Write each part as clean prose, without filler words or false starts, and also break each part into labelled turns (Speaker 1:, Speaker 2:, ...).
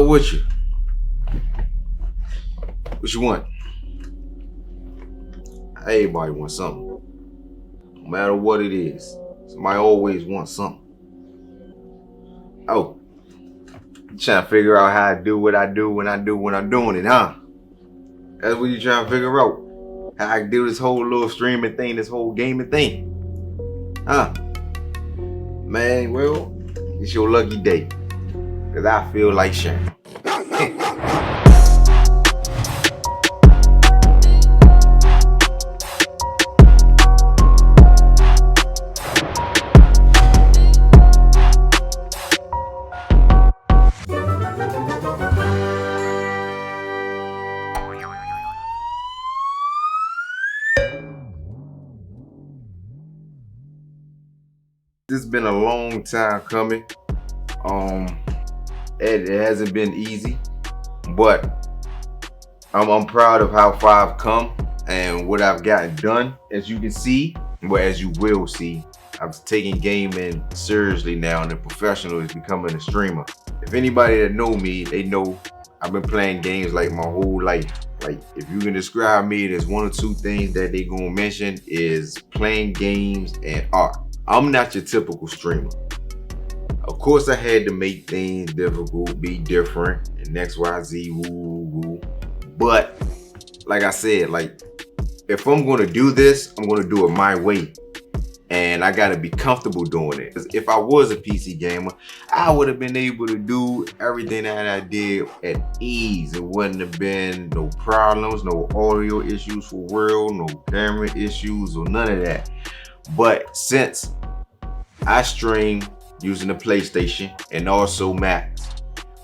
Speaker 1: with you? What you want? Everybody wants something. No matter what it is. Somebody always wants something. Oh, you trying to figure out how I do what I do when I'm doing it, huh? That's what you trying to figure out. How I do this whole little streaming thing, this whole gaming thing. Huh? Man, well, it's your lucky day. Cause I feel like sharing. This has been a long time coming. It hasn't been easy, but I'm proud of how far I've come and what I've gotten done. As you can see, well, as you will see, I've taken gaming seriously now, and the professional is becoming a streamer. If anybody that know me, they know I've been playing games like my whole life. Like, if you can describe me, there's one or two things that they gonna mention is playing games and art. I'm not your typical streamer. Of course, I had to make things difficult, be different, and X, Y, Z, woo, woo, woo. But like I said, like, if I'm gonna do this, I'm gonna do it my way. And I gotta be comfortable doing it. If I was a PC gamer, I would have been able to do everything that I did at ease. It wouldn't have been no problems, no audio issues for real, no camera issues or none of that. But since I stream using the PlayStation and also Macs,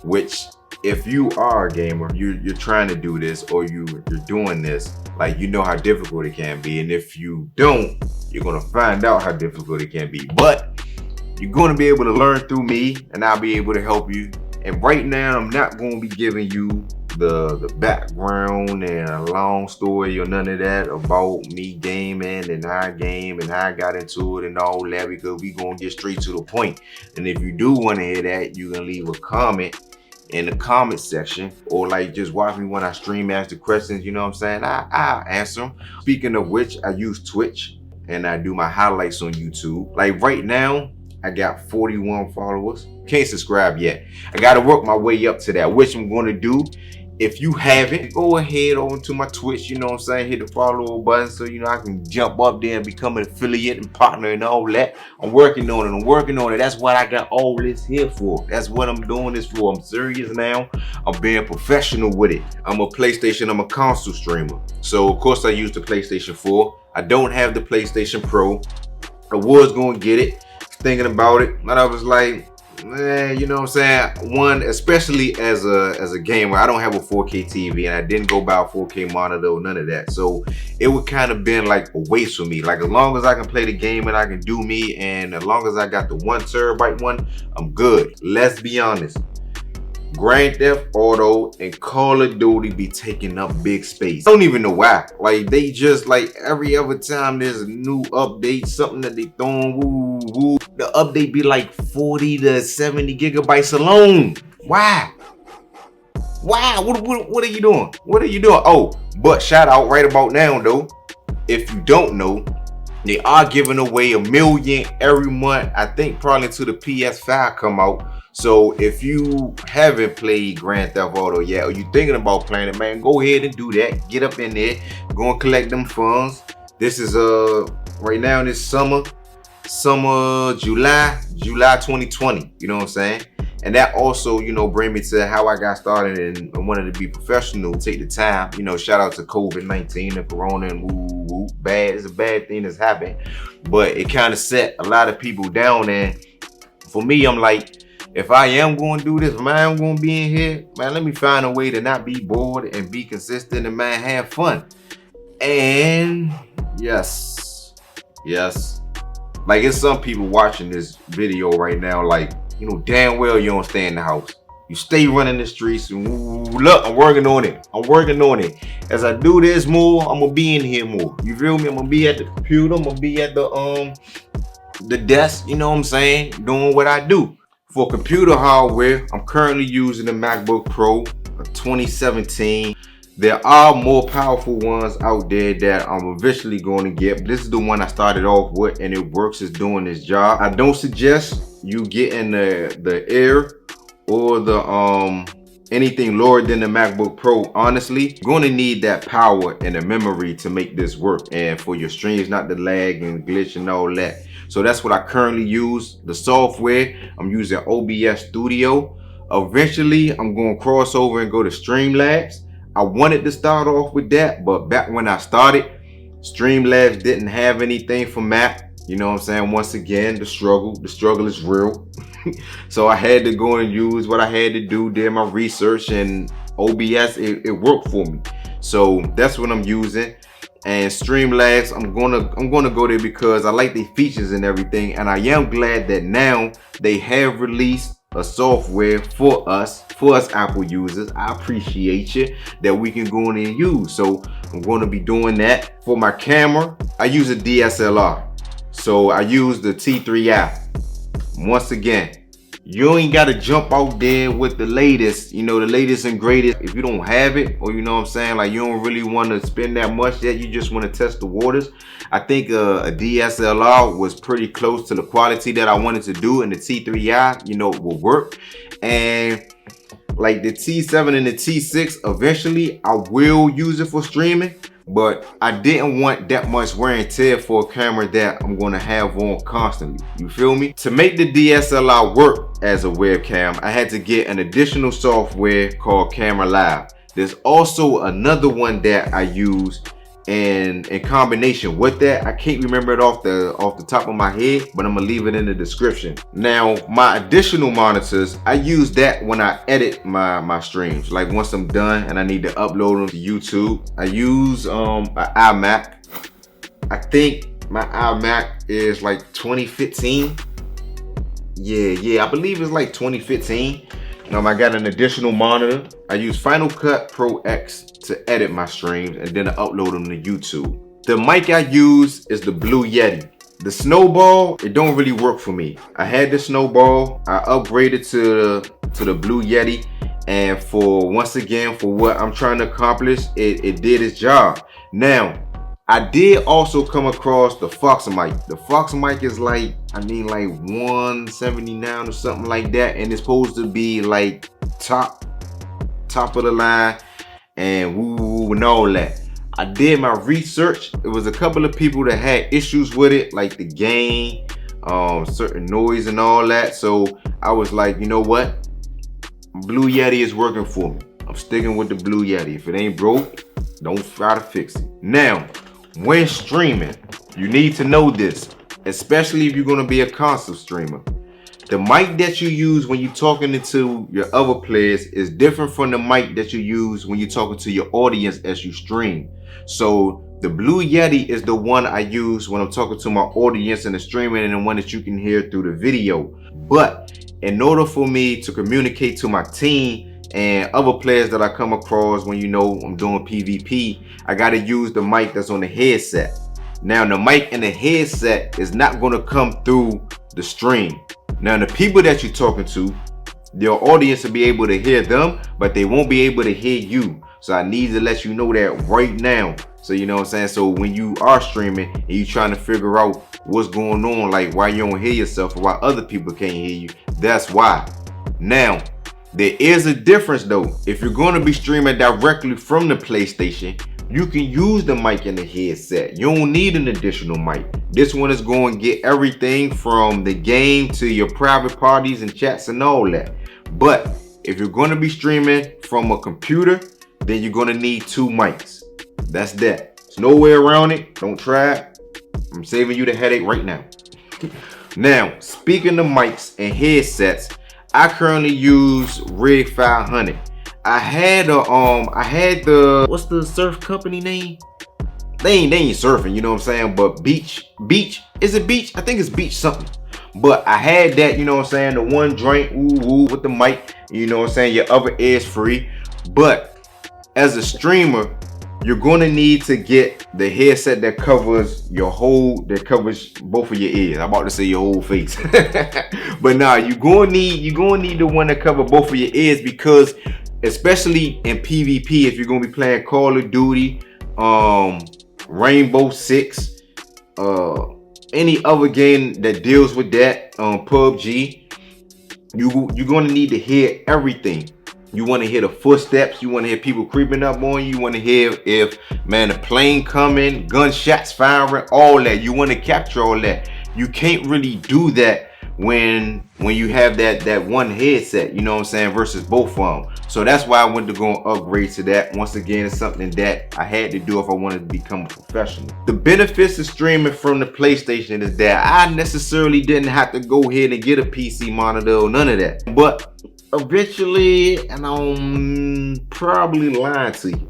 Speaker 1: which if you are a gamer, you're trying to do this or you're doing this, like, you know how difficult it can be. And if you don't, you're gonna find out how difficult it can be. But you're gonna be able to learn through me, and I'll be able to help you. And right now, I'm not gonna be giving you the background and a long story or none of that about me gaming and how I game and how I got into it and all that, because we gonna get straight to the point. And if you do want to hear that, you can leave a comment in the comment section, or like just watch me when I stream, ask the questions, you know what I'm saying? I'll answer them. Speaking of which, I use Twitch and I do my highlights on YouTube. Like right now, I got 41 followers. Can't subscribe yet. I gotta work my way up to that, which I'm gonna do. If you haven't, go ahead over to my Twitch, you know what I'm saying? Hit the follow button so you know I can jump up there and become an affiliate and partner and all that. I'm working on it. That's what I got all this here for. That's what I'm doing this for. I'm serious now. I'm being professional with it. I'm a PlayStation, I'm a console streamer. So of course I use the PlayStation 4. I don't have the PlayStation Pro. I was gonna get it, thinking about it, but I was like, you know what I'm saying? One, especially as a gamer, I don't have a 4K TV and I didn't go buy a 4K monitor or none of that. So it would kind of been like a waste for me. Like, as long as I can play the game and I can do me, and as long as I got the 1 terabyte one, I'm good. Let's be honest. Grand Theft Auto and Call of Duty be taking up big space. I don't even know why. Like, they just, like, every other time there's a new update, something that they throwing, woo, woo, the update be like 40 to 70 gigabytes alone. Why? Why? What are you doing? What are you doing? Oh, but shout out right about now though, if you don't know, they are giving away $1 million every month. I think probably until the PS5 come out. So if you haven't played Grand Theft Auto yet, or you thinking about playing it, man, go ahead and do that. Get up in there, go and collect them funds. This is right now in this summer July 2020. You know what I'm saying? And that also, you know, bring me to how I got started and wanted to be professional, take the time. You know, shout out to COVID-19 and Corona and woo. Bad, it's a bad thing that's happened, but it kind of set a lot of people down. And for me, I'm like, if I am going to do this, if I am going to be in here, man, let me find a way to not be bored and be consistent and, man, have fun. And yes, like, it's some people watching this video right now, like, you know damn well you don't stay in the house. You stay running the streets. And look, I'm working on it. As I do this more, I'm gonna be in here more. You feel me? I'm gonna be at the computer. I'm gonna be at the desk. You know what I'm saying? Doing what I do. For computer hardware, I'm currently using the MacBook Pro 2017. There are more powerful ones out there that I'm eventually going to get, but this is the one I started off with and it works. It's doing its job. I don't suggest you getting the Air or the anything lower than the MacBook Pro. Honestly, you're going to need that power and the memory to make this work, and for your streams not to lag and glitch and all that. So that's what I currently use. The software, I'm using OBS Studio. Eventually, I'm going to cross over and go to Streamlabs. I wanted to start off with that, but back when I started, Streamlabs didn't have anything for Mac. You know what I'm saying? Once again, the struggle is real. So I had to go and use what I had to do, did my research, and OBS, it worked for me. So that's what I'm using. And Streamlabs, I'm gonna go there because I like the features and everything, and I am glad that now they have released a software for us Apple users. I appreciate you that we can go in and use. So I'm going to be doing that. For my camera, I use a DSLR, so I use the T3i. Once again, you ain't got to jump out there with the latest, the latest and greatest. If you don't have it, or you know what I'm saying, like you don't really want to spend that much yet, you just want to test the waters. I think a DSLR was pretty close to the quality that I wanted to do, and the T3i, will work. And like the T7 and the T6, eventually I will use it for streaming. But I didn't want that much wear and tear for a camera that I'm going to have on constantly. You feel me? To make the DSLR work as a webcam, I had to get an additional software called Camera Live. There's also another one that I use in combination with that. I can't remember it off the top of my head, but I'm gonna leave it in the description. Now, my additional monitors, I use that when I edit my streams. Like once I'm done and I need to upload them to YouTube, I use an iMac. I think my iMac is like 2015. Yeah, I believe it's like 2015. I got an additional monitor. I use Final Cut Pro X to edit my streams, and then I upload them to YouTube. The mic I use is the Blue Yeti. The Snowball, it don't really work for me. I had the Snowball, I upgraded to the Blue Yeti, and once again, for what I'm trying to accomplish, it did its job. Now, I did also come across the Fox mic. The Fox mic is like 179 or something like that, and it's supposed to be like top of the line and woo and all that. I did my research. It was a couple of people that had issues with it, like the gain, certain noise and all that. So I was like, you know what? Blue Yeti is working for me. I'm sticking with the Blue Yeti. If it ain't broke, don't try to fix it. Now, when streaming, you need to know this, especially if you're going to be a console streamer. The mic that you use when you're talking to your other players is different from the mic that you use when you're talking to your audience as you stream. So the Blue Yeti is the one I use when I'm talking to my audience in the streaming, and the one that you can hear through the video. But in order for me to communicate to my team and other players that I come across when I'm doing PvP, I gotta use the mic that's on the headset. Now the mic in the headset is not gonna come through the stream. Now the people that you're talking to, your audience will be able to hear them, but they won't be able to hear you. So I need to let you know that right now. So you know what I'm saying? So when you are streaming and you're trying to figure out what's going on, like why you don't hear yourself or why other people can't hear you, that's why. Now, there is a difference though. If you're going to be streaming directly from the PlayStation, you can use the mic in the headset. You don't need an additional mic. This one is going to get everything from the game to your private parties and chats and all that. But if you're going to be streaming from a computer, then you're going to need two mics. That's that. There's no way around it. Don't try it. I'm saving you the headache right now. Now, speaking of mics and headsets, I currently use Rig 500. I had the what's the surf company name? They ain't surfing, you know what I'm saying? But Beach, is it Beach? I think it's Beach something. But I had that, you know what I'm saying? The one joint, with the mic, you know what I'm saying? Your other ear's free. But as a streamer, you're gonna need to get the headset that covers that covers both of your ears. I'm about to say your whole face. But nah, you're gonna need the one that cover both of your ears, because especially in PvP, if you're gonna be playing Call of Duty, Rainbow Six, any other game that deals with that, PUBG, you're gonna need to hear everything. You want to hear the footsteps. You want to hear people creeping up on you. You want to hear if, man, a plane coming, gunshots firing, all that. You want to capture all that. You can't really do that when you have that one headset, you know what I'm saying, versus both of them. So that's why I went to go and upgrade to that. Once again, it's something that I had to do if I wanted to become a professional. The benefits of streaming from the PlayStation is that I necessarily didn't have to go ahead and get a PC monitor or none of that. But eventually, and I'm probably lying to you,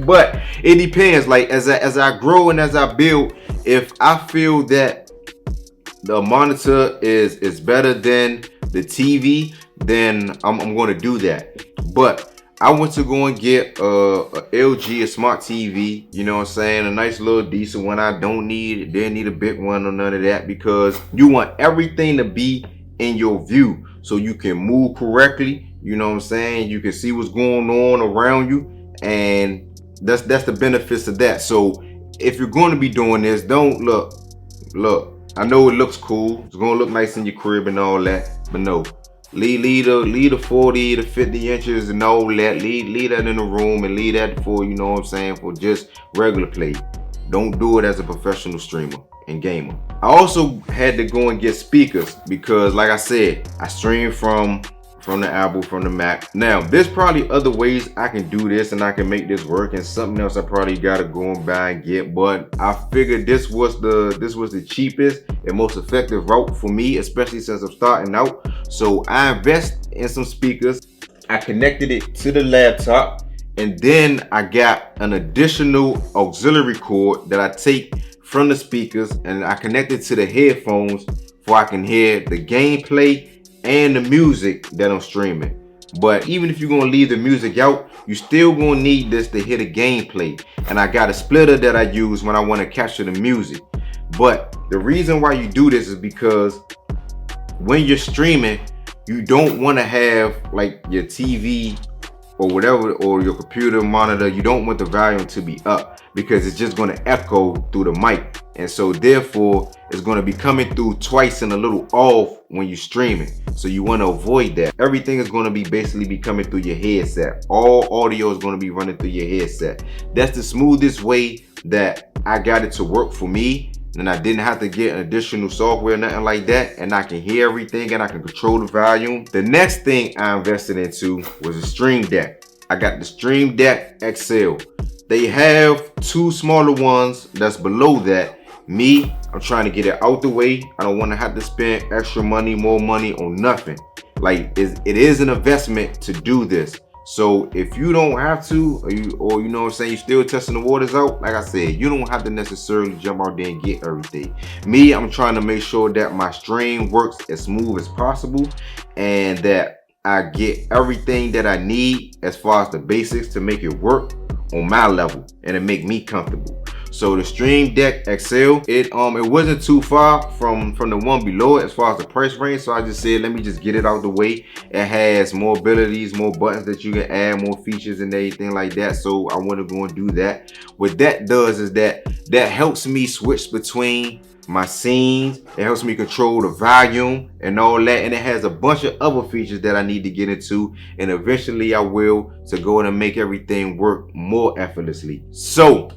Speaker 1: but it depends. Like as I grow and as I build, if I feel that the monitor is better than the TV, then I'm going to do that. But I went to go and get a LG, a smart TV, you know what I'm saying, a nice little decent one. I didn't need a big one or none of that, because you want everything to be in your view so you can move correctly, you know what I'm saying, you can see what's going on around you, and that's the benefits of that. So if you're going to be doing this, don't look, I know it looks cool, it's going to look nice in your crib and all that, but no, leave the 40 to 50 inches and all that, leave that in the room, and leave that for, you know what I'm saying, for just regular play. Don't do it as a professional streamer and gamer. I also had to go and get speakers, because like I said, I stream from the Apple, from the Mac. Now there's probably other ways I can do this and I can make this work, and something else I probably gotta go and buy and get, but I figured this was the cheapest and most effective route for me, especially since I'm starting out. So I invest in some speakers, I connected it to the laptop, and then I got an additional auxiliary cord that I take from the speakers, and I connect it to the headphones so I can hear the gameplay and the music that I'm streaming. But even if you're gonna leave the music out, you still gonna need this to hear the gameplay. And I got a splitter that I use when I want to capture the music. But the reason why you do this is because when you're streaming, you don't want to have like your TV or whatever, or your computer monitor, you don't want the volume to be up, because it's just going to echo through the mic, and so therefore it's going to be coming through twice and a little off when you're streaming. So you want to avoid that. Everything is going to be basically coming through your headset. All audio is going to be running through your headset. That's the smoothest way that I got it to work for me, and I didn't have to get an additional software or nothing like that, and I can hear everything and I can control the volume. The next thing I invested into was a Stream Deck. I got the Stream Deck XL. They have two smaller ones that's below that. Me, I'm trying to get it out the way. I don't want to have to spend extra money, more money on nothing. Like it is an investment to do this. So if you don't have to, or you know what I'm saying, you're still testing the waters out, like I said, you don't have to necessarily jump out there and get everything. Me, I'm trying to make sure that my stream works as smooth as possible, and that I get everything that I need as far as the basics to make it work on my level and to make me comfortable. So the Stream Deck XL, it wasn't too far from the one below it as far as the price range. So I just said, let me just get it out the way. It has more abilities, more buttons that you can add, more features and everything like that. So I want to go and do that. What that does is that helps me switch between my scenes. It helps me control the volume and all that, and it has a bunch of other features that I need to get into, and eventually I will, to go in and make everything work more effortlessly. So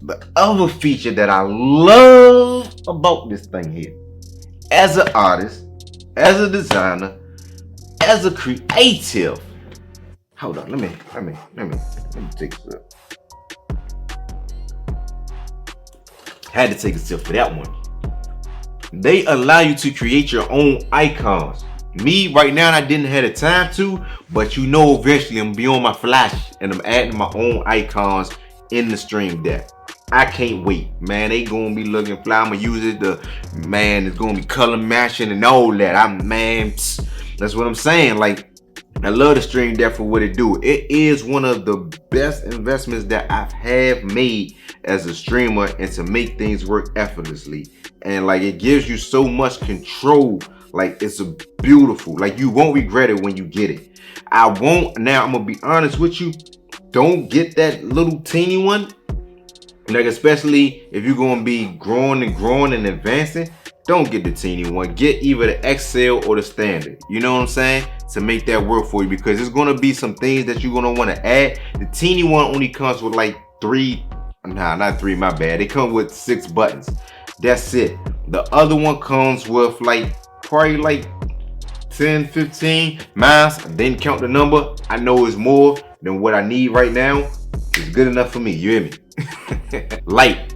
Speaker 1: the other feature that I love about this thing here, as an artist, as a designer, as a creative, hold on, let me take a sip. Had to take a sip for that one. They allow you to create your own icons. Me right now, I didn't have the time to, but you know eventually I'm gonna be on my flash and I'm adding my own icons in the Stream Deck. I can't wait, man. They gonna be looking fly. I'm gonna use it it's gonna be color matching and all that. That's what I'm saying. Like, I love the Stream Deck for what it do. It is one of the best investments that I have made as a streamer, and to make things work effortlessly. And like, it gives you so much control. Like, it's a beautiful, like, you won't regret it when you get it. I won't. Now I'm gonna be honest with you. Don't get that little teeny one. Like, especially if you're gonna be growing and advancing, don't get the teeny one. Get either the XL or the standard. You know what I'm saying? To make that work for you, because there's gonna be some things that you're gonna want to add. The teeny one only comes with like not three, my bad. It comes with 6 buttons. That's it. The other one comes with like probably like 10, 15. Mine, I didn't count the number. I know it's more than what I need right now. It's good enough for me. You hear me? Light.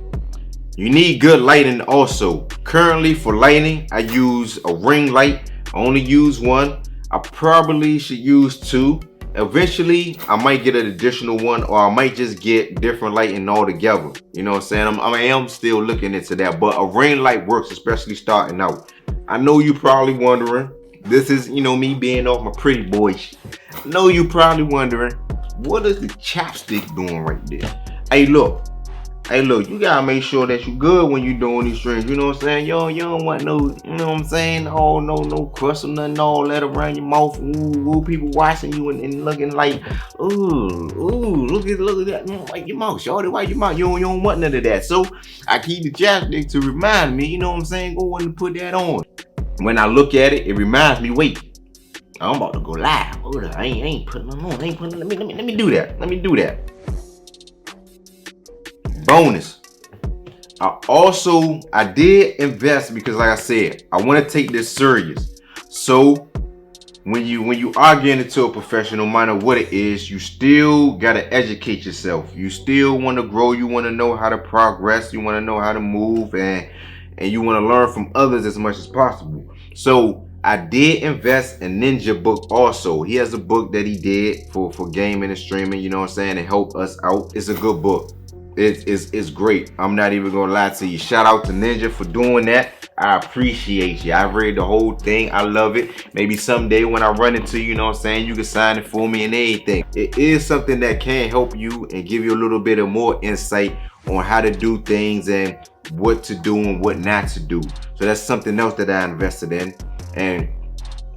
Speaker 1: You need good lighting also. Currently for lighting, I use a ring light. I only use one. I probably should use 2. Eventually, I might get an additional one, or I might just get different lighting altogether. You know what I'm saying? I am still looking into that, but a ring light works, especially starting out. I know you probably wondering, this is, me being off my pretty boy shit. I know you probably wondering, what is the chapstick doing right there? Hey, look, you gotta make sure that you good when you doing these streams. You know what I'm saying? You don't want no, you know what I'm saying? Oh, no crust or nothing, all that around your mouth. Ooh, people watching you and looking like, look at that. Wipe your mouth, shorty, wipe your mouth. You don't want none of that. So I keep the chapstick to remind me, you know what I'm saying? Go and put that on. When I look at it, it reminds me, wait, I'm about to go live. Hold up, I ain't putting them on. Let me do that. Let me do that. Bonus. I did invest because, like I said, I want to take this serious. So when you are getting into a professional, no matter what it is, you still gotta educate yourself. You still want to grow. You want to know how to progress. You want to know how to move, and you want to learn from others as much as possible. So I did invest in Ninja book also. He has a book that he did for gaming and streaming, you know what I'm saying, to help us out. It's a good book. It's great. I'm not even gonna lie to you. Shout out to Ninja for doing that. I appreciate you. I read the whole thing. I love it. Maybe someday when I run into you know what I'm saying, you can sign it for me and anything. It is something that can help you and give you a little bit of more insight on how to do things and what to do and what not to do. So that's something else that I invested in. And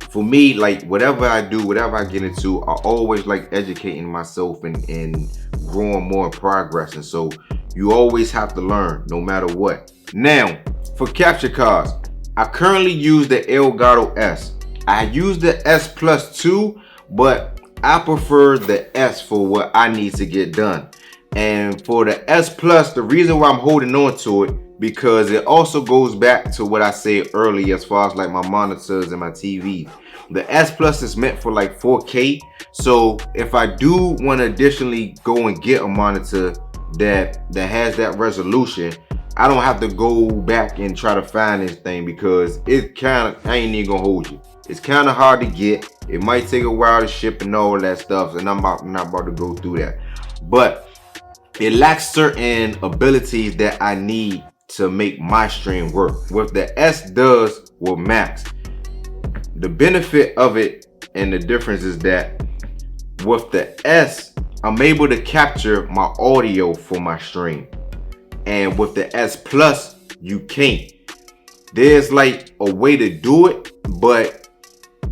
Speaker 1: for me, like, whatever I do, whatever I get into, I always like educating myself and growing more and progressing. So you always have to learn no matter what. Now, for capture cards, I currently use the Elgato S. I use the S Plus too, but I prefer the S for what I need to get done. And for the S Plus, the reason why I'm holding on to it, because it also goes back to what I said earlier as far as like my monitors and my TV. The S Plus is meant for like 4K. So if I do want to additionally go and get a monitor that has that resolution, I don't have to go back and try to find this thing, because it kind of, I ain't even gonna hold you, it's kind of hard to get. It might take a while to ship and all that stuff, and I'm not about to go through that. But it lacks certain abilities that I need to make my stream work. What the S does with Max, the benefit of it and the difference is that with the S, I'm able to capture my audio for my stream. And with the S Plus, you can't. There's like a way to do it, but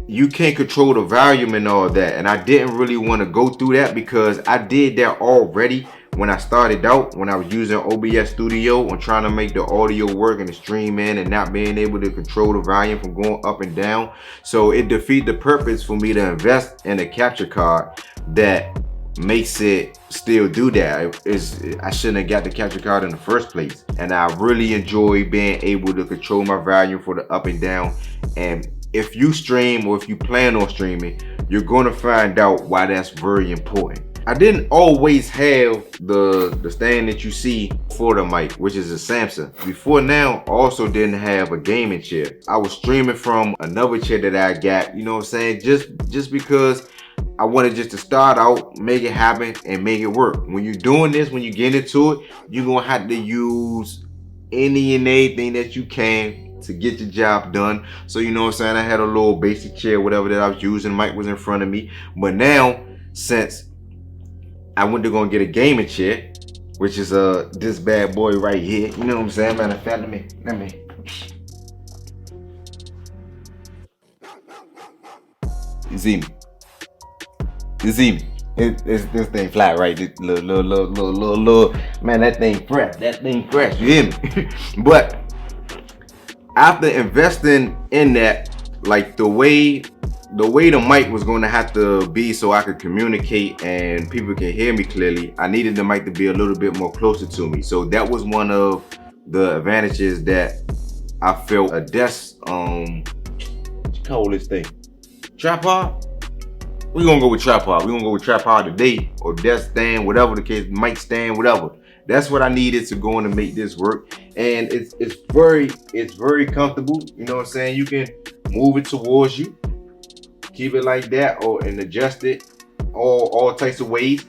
Speaker 1: you can't control the volume and all that. And I didn't really want to go through that, because I did that already when I started out, when I was using OBS Studio and trying to make the audio work and the stream in, and not being able to control the volume from going up and down. So it defeats the purpose for me to invest in a capture card that makes it still do that. I shouldn't have got the capture card in the first place. And I really enjoy being able to control my volume for the up and down. And if you stream, or if you plan on streaming, you're going to find out why that's very important. I didn't always have the stand that you see for the mic, which is a Samsung. Before now, I also didn't have a gaming chair. I was streaming from another chair that I got, you know what I'm saying, just because I wanted just to start out, make it happen, and make it work. When you're doing this, when you get into it, you're gonna have to use any and anything that you can to get the job done. So you know what I'm saying, I had a little basic chair, whatever that I was using. Mic was in front of me. But now, since I went to go and get a gaming chair, which is this bad boy right here. You know what I'm saying? Matter of fact, let me. You see me? You see me? This thing flat, right? This little, man, that thing fresh. That thing fresh. You hear me? But after investing in that, like the way the mic was going to have to be so I could communicate and people can hear me clearly, I needed the mic to be a little bit more closer to me. So that was one of the advantages that I felt. A desk, what you call this thing? Tripod? We're gonna go with tripod. We're gonna go with tripod today, or desk stand, whatever the case, mic stand, whatever. That's what I needed to go in to make this work. And it's very comfortable. You know what I'm saying? You can move it towards you, keep it like that, and adjust it all types of ways.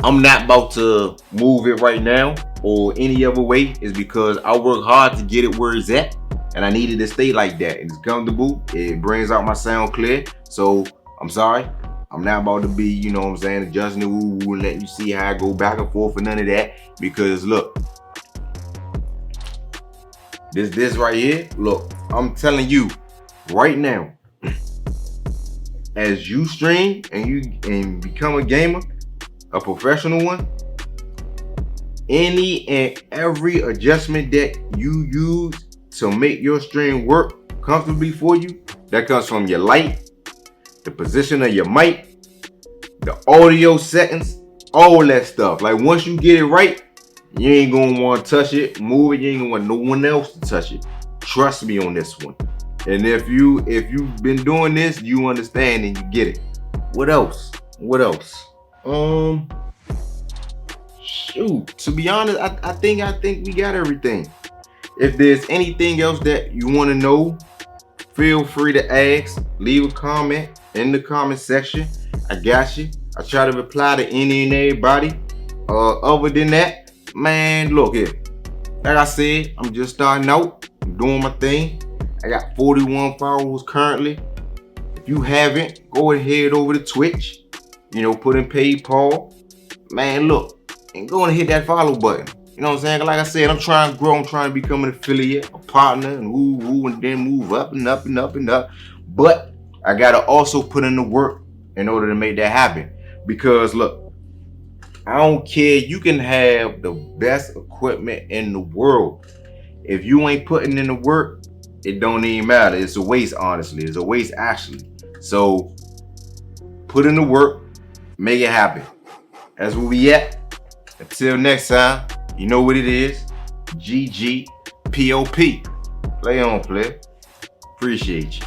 Speaker 1: I'm not about to move it right now or any other way, is because I work hard to get it where it's at, and I needed to stay like that. It's comfortable. It brings out my sound clear. So I'm sorry, I'm not about to be, you know what I'm saying, adjusting the woo and letting you see how I go back and forth and none of that. Because look, this right here, look, I'm telling you right now, as you stream and become a gamer, a professional one, any and every adjustment that you use to make your stream work comfortably for you, that comes from your light, the position of your mic, the audio settings, all that stuff. Like once you get it right, you ain't gonna want to touch it, move it. You ain't gonna want no one else to touch it. Trust me on this one. And if you've been doing this, you understand and you get it. What else? Shoot. To be honest, I think we got everything. If there's anything else that you want to know, feel free to ask. Leave a comment in the comment section. I got you. I try to reply to any and everybody. Other than that, man, look here. Like I said, I'm just starting out. I'm doing my thing. I got 41 followers currently. If you haven't, go ahead over to Twitch. You know, put in PayPal. Man, look, and go and hit that follow button. You know what I'm saying? Like I said, I'm trying to grow. I'm trying to become an affiliate, a partner, and woo, and then move up and up and up and up. But I gotta also put in the work in order to make that happen. Because look, I don't care. You can have the best equipment in the world. If you ain't putting in the work, it don't even matter. It's a waste, honestly. It's a waste, actually. So put in the work, make it happen. That's where we at. Until next time, you know what it is. GGPOP. Play on, player. Appreciate you.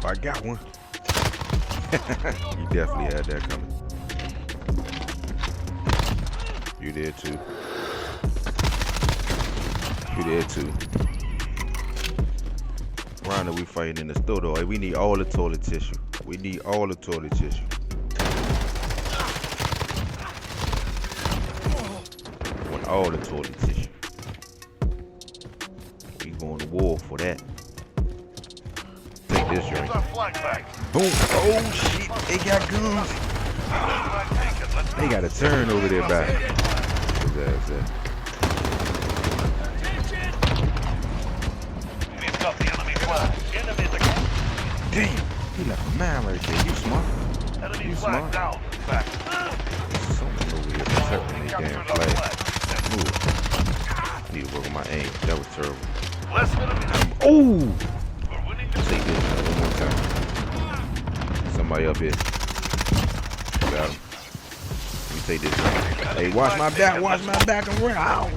Speaker 2: I got one. You definitely had that coming. You did too. You did too. Rhonda, we fighting in the store though. We need all the toilet tissue. We need all the toilet tissue. We want all the toilet tissue. We going to war for that. Take this joint. Boom. Oh shit. They got guns. They got a turn over there back. What's that? Damn, he left a man right there. You smart. You smart. There's someone over here protecting this damn flag. Move. Need to work on my aim. That was terrible. Oh! Take this one more time. Somebody up here. Got him. Let me take this. Hey, watch my back and run. Ow.